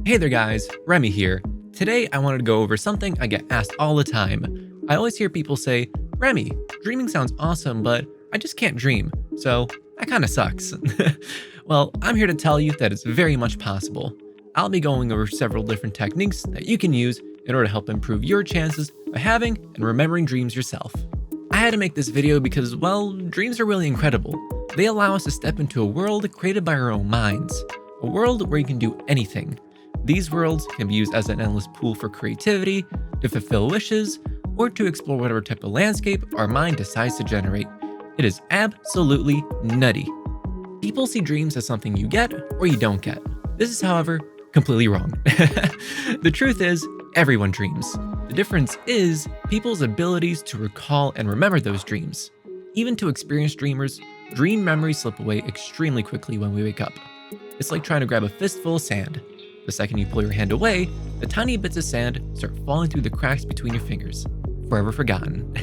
Hey there guys, Remy here. Today I wanted to go over something I get asked all the time. I always hear people say, Remy, dreaming sounds awesome, but I just can't dream, so that kinda sucks. Well, I'm here to tell you that it's very much possible. I'll be going over several different techniques that you can use in order to help improve your chances of having and remembering dreams yourself. I had to make this video because, well, dreams are really incredible. They allow us to step into a world created by our own minds. A world where you can do anything. These worlds can be used as an endless pool for creativity, to fulfill wishes, or to explore whatever type of landscape our mind decides to generate. It is absolutely nutty. People see dreams as something you get or you don't get. This is, however, completely wrong. The truth is, everyone dreams. The difference is people's abilities to recall and remember those dreams. Even to experienced dreamers, dream memories slip away extremely quickly when we wake up. It's like trying to grab a fistful of sand. The second you pull your hand away, the tiny bits of sand start falling through the cracks between your fingers, forever forgotten.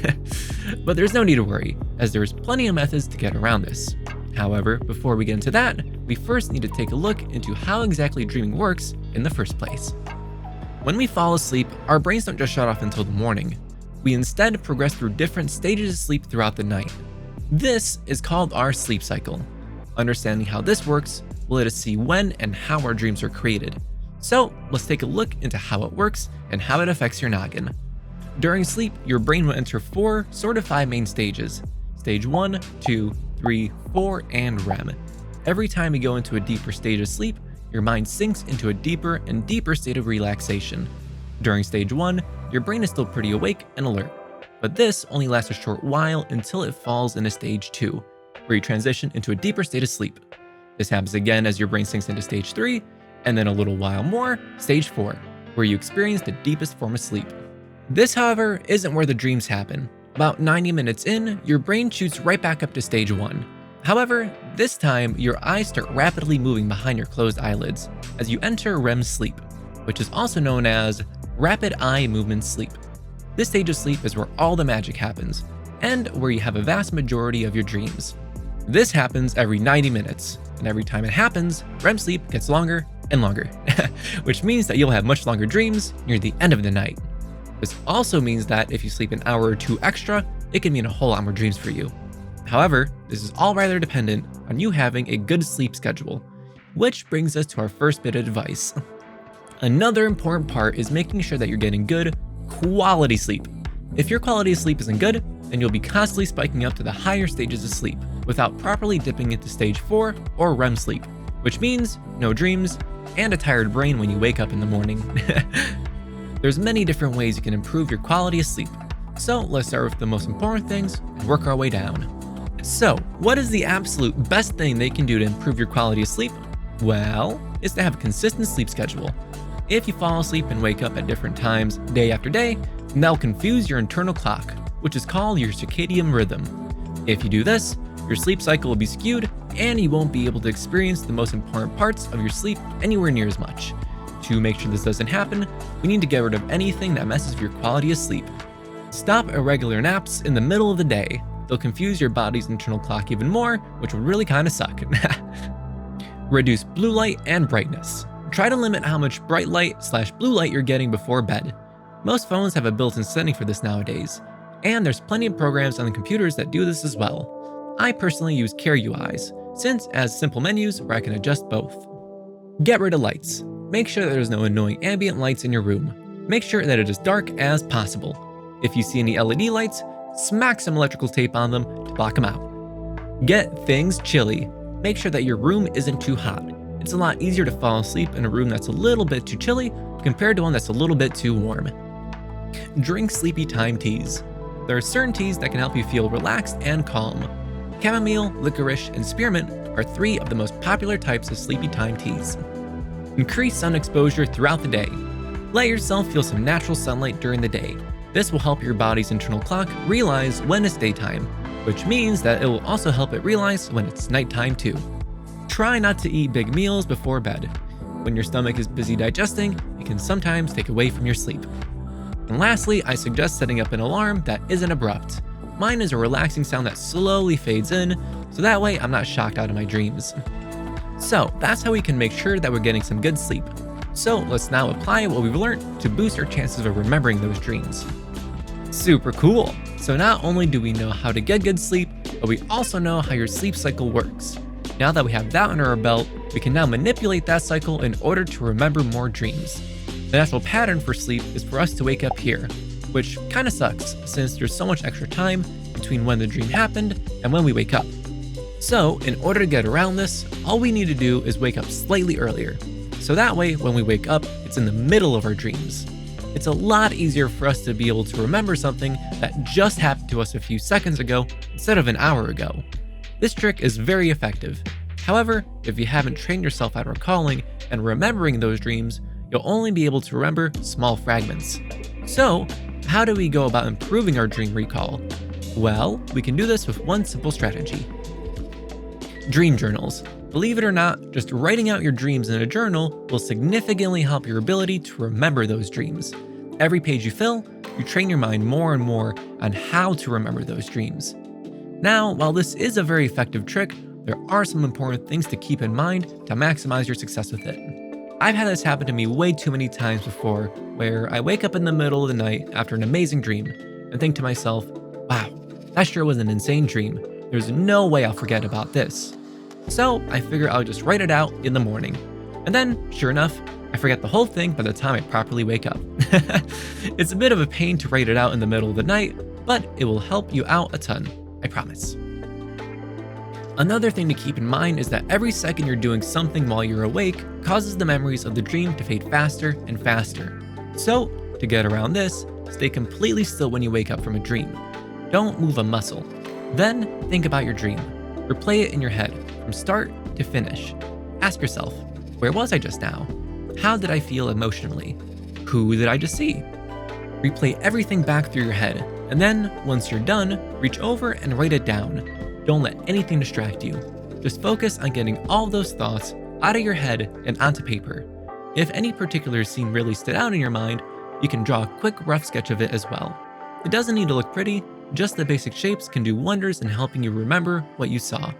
But there's no need to worry, as there's plenty of methods to get around this. However, before we get into that, we first need to take a look into how exactly dreaming works in the first place. When we fall asleep, our brains don't just shut off until the morning. We instead progress through different stages of sleep throughout the night. This is called our sleep cycle. Understanding how this works will let us see when and how our dreams are created. So let's take a look into how it works and how it affects your noggin. During sleep, your brain will enter 4 sort of 5 main stages. Stage 1, 2, 3, 4, and REM. Every time you go into a deeper stage of sleep, your mind sinks into a deeper and deeper state of relaxation. During stage 1, your brain is still pretty awake and alert, but this only lasts a short while until it falls into stage 2, where you transition into a deeper state of sleep. This happens again as your brain sinks into stage 3, and then a little while more, stage 4, where you experience the deepest form of sleep. This, however, isn't where the dreams happen. About 90 minutes in, your brain shoots right back up to stage 1. However, this time, your eyes start rapidly moving behind your closed eyelids as you enter REM sleep, which is also known as rapid eye movement sleep. This stage of sleep is where all the magic happens, and where you have a vast majority of your dreams. This happens every 90 minutes, and every time it happens, REM sleep gets longer and longer, which means that you'll have much longer dreams near the end of the night. This also means that if you sleep an hour or 2 extra, it can mean a whole lot more dreams for you. However, this is all rather dependent on you having a good sleep schedule, which brings us to our first bit of advice. Another important part is making sure that you're getting good, quality sleep. If your quality of sleep isn't good, then you'll be constantly spiking up to the higher stages of sleep without properly dipping into stage 4 or REM sleep, which means no dreams and a tired brain when you wake up in the morning. There's many different ways you can improve your quality of sleep, so let's start with the most important things and work our way down. So, what is the absolute best thing they can do to improve your quality of sleep? Well, it's to have a consistent sleep schedule. If you fall asleep and wake up at different times day after day, that'll confuse your internal clock, which is called your circadian rhythm. If you do this, your sleep cycle will be skewed and you won't be able to experience the most important parts of your sleep anywhere near as much. To make sure this doesn't happen, we need to get rid of anything that messes with your quality of sleep. Stop irregular naps in the middle of the day. They'll confuse your body's internal clock even more, which would really kind of suck. Reduce blue light and brightness. Try to limit how much bright light/blue light you're getting before bed. Most phones have a built-in setting for this nowadays, and there's plenty of programs on the computers that do this as well. I personally use Care UIs, since it has simple menus where I can adjust both. Get rid of lights. Make sure that there's no annoying ambient lights in your room. Make sure that it is dark as possible. If you see any LED lights, smack some electrical tape on them to block them out. Get things chilly. Make sure that your room isn't too hot. It's a lot easier to fall asleep in a room that's a little bit too chilly compared to one that's a little bit too warm. Drink sleepy time teas. There are certain teas that can help you feel relaxed and calm. Chamomile, licorice, and spearmint are 3 of the most popular types of sleepy time teas. Increase sun exposure throughout the day. Let yourself feel some natural sunlight during the day. This will help your body's internal clock realize when it's daytime, which means that it will also help it realize when it's nighttime too. Try not to eat big meals before bed. When your stomach is busy digesting, it can sometimes take away from your sleep. And lastly, I suggest setting up an alarm that isn't abrupt. Mine is a relaxing sound that slowly fades in, so that way I'm not shocked out of my dreams. So that's how we can make sure that we're getting some good sleep. So let's now apply what we've learned to boost our chances of remembering those dreams. Super cool! So not only do we know how to get good sleep, but we also know how your sleep cycle works. Now that we have that under our belt, we can now manipulate that cycle in order to remember more dreams. The natural pattern for sleep is for us to wake up here, which kinda sucks since there's so much extra time between when the dream happened and when we wake up. So, in order to get around this, all we need to do is wake up slightly earlier. So that way, when we wake up, it's in the middle of our dreams. It's a lot easier for us to be able to remember something that just happened to us a few seconds ago instead of an hour ago. This trick is very effective. However, if you haven't trained yourself at recalling and remembering those dreams, you'll only be able to remember small fragments. So, how do we go about improving our dream recall? Well, we can do this with one simple strategy. Dream journals. Believe it or not, just writing out your dreams in a journal will significantly help your ability to remember those dreams. Every page you fill, you train your mind more and more on how to remember those dreams. Now, while this is a very effective trick, there are some important things to keep in mind to maximize your success with it. I've had this happen to me way too many times before, where I wake up in the middle of the night after an amazing dream and think to myself, wow, that sure was an insane dream. There's no way I'll forget about this. So I figure I'll just write it out in the morning. And then, sure enough, I forget the whole thing by the time I properly wake up. It's a bit of a pain to write it out in the middle of the night, but it will help you out a ton, I promise. Another thing to keep in mind is that every second you're doing something while you're awake causes the memories of the dream to fade faster and faster. So, to get around this, stay completely still when you wake up from a dream. Don't move a muscle. Then, think about your dream. Replay it in your head, from start to finish. Ask yourself, where was I just now? How did I feel emotionally? Who did I just see? Replay everything back through your head, and then, once you're done, reach over and write it down. Don't let anything distract you. Just focus on getting all those thoughts out of your head and onto paper. If any particular scene really stood out in your mind, you can draw a quick rough sketch of it as well. It doesn't need to look pretty, just the basic shapes can do wonders in helping you remember what you saw.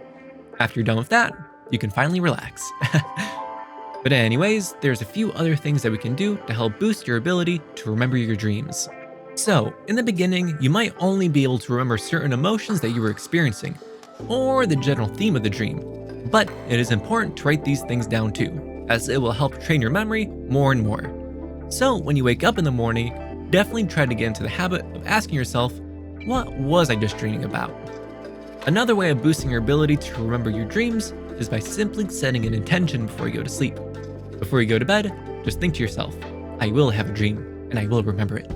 After you're done with that, you can finally relax. But anyways, there's a few other things that we can do to help boost your ability to remember your dreams. So, in the beginning, you might only be able to remember certain emotions that you were experiencing, or the general theme of the dream. But it is important to write these things down too, as it will help train your memory more and more. So, when you wake up in the morning, definitely try to get into the habit of asking yourself, what was I just dreaming about? Another way of boosting your ability to remember your dreams is by simply setting an intention before you go to sleep. Before you go to bed, just think to yourself, I will have a dream, and I will remember it.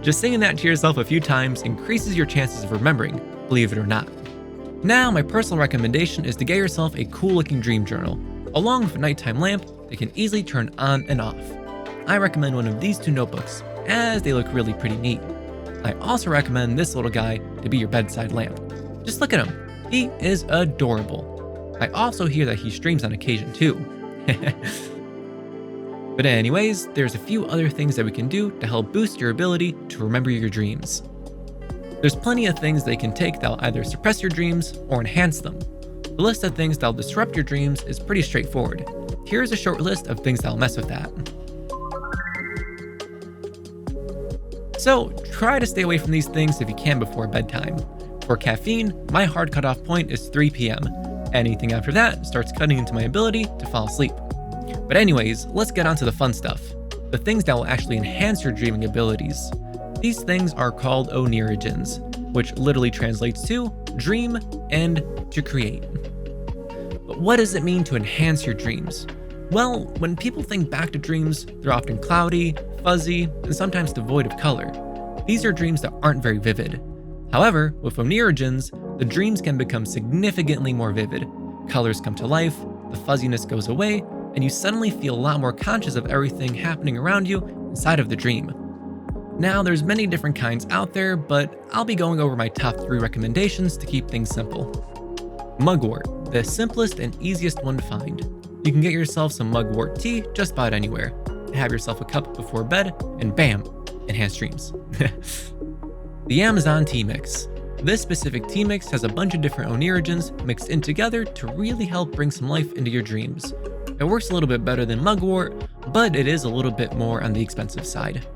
Just saying that to yourself a few times increases your chances of remembering, believe it or not. Now, my personal recommendation is to get yourself a cool looking dream journal, along with a nighttime lamp that can easily turn on and off. I recommend one of these two notebooks, as they look really pretty neat. I also recommend this little guy to be your bedside lamp. Just look at him, he is adorable. I also hear that he streams on occasion too. But anyways, there's a few other things that we can do to help boost your ability to remember your dreams. There's plenty of things they can take that'll either suppress your dreams or enhance them. The list of things that'll disrupt your dreams is pretty straightforward. Here's a short list of things that'll mess with that. So try to stay away from these things if you can before bedtime. For caffeine, my hard cutoff point is 3 p.m. Anything after that starts cutting into my ability to fall asleep. But anyways, let's get on to the fun stuff. The things that will actually enhance your dreaming abilities. These things are called oneirogens, which literally translates to dream and to create. But what does it mean to enhance your dreams? Well, when people think back to dreams, they're often cloudy, fuzzy, and sometimes devoid of color. These are dreams that aren't very vivid. However, with oneirogens, the dreams can become significantly more vivid. Colors come to life, the fuzziness goes away, and you suddenly feel a lot more conscious of everything happening around you inside of the dream. Now, there's many different kinds out there, but I'll be going over my top 3 recommendations to keep things simple. Mugwort, the simplest and easiest one to find. You can get yourself some mugwort tea just about anywhere. Have yourself a cup before bed, and bam, enhanced dreams. The Amazon Tea Mix. This specific tea mix has a bunch of different oneirogens mixed in together to really help bring some life into your dreams. It works a little bit better than mugwort, but it is a little bit more on the expensive side.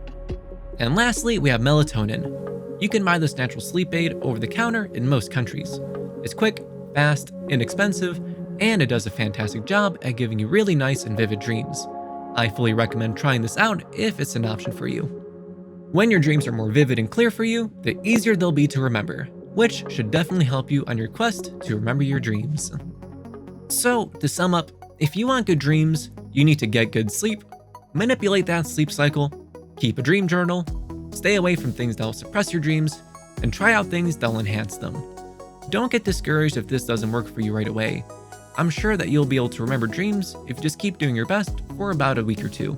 And lastly, we have melatonin. You can buy this natural sleep aid over the counter in most countries. It's quick, fast, inexpensive, and it does a fantastic job at giving you really nice and vivid dreams. I fully recommend trying this out if it's an option for you. When your dreams are more vivid and clear for you, the easier they'll be to remember, which should definitely help you on your quest to remember your dreams. So, to sum up, if you want good dreams, you need to get good sleep, manipulate that sleep cycle, keep a dream journal, stay away from things that will suppress your dreams, and try out things that will enhance them. Don't get discouraged if this doesn't work for you right away. I'm sure that you'll be able to remember dreams if you just keep doing your best for about a week or two.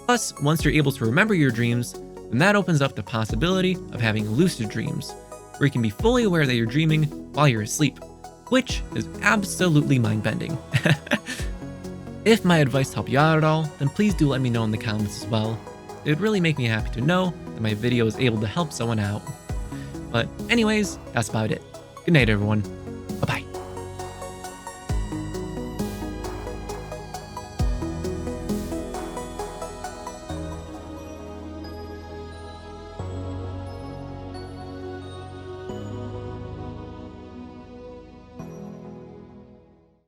Plus, once you're able to remember your dreams, then that opens up the possibility of having lucid dreams, where you can be fully aware that you're dreaming while you're asleep, which is absolutely mind-bending. If my advice helped you out at all, then please do let me know in the comments as well. It would really make me happy to know that my video is able to help someone out. But anyways, that's about it. Good night, everyone.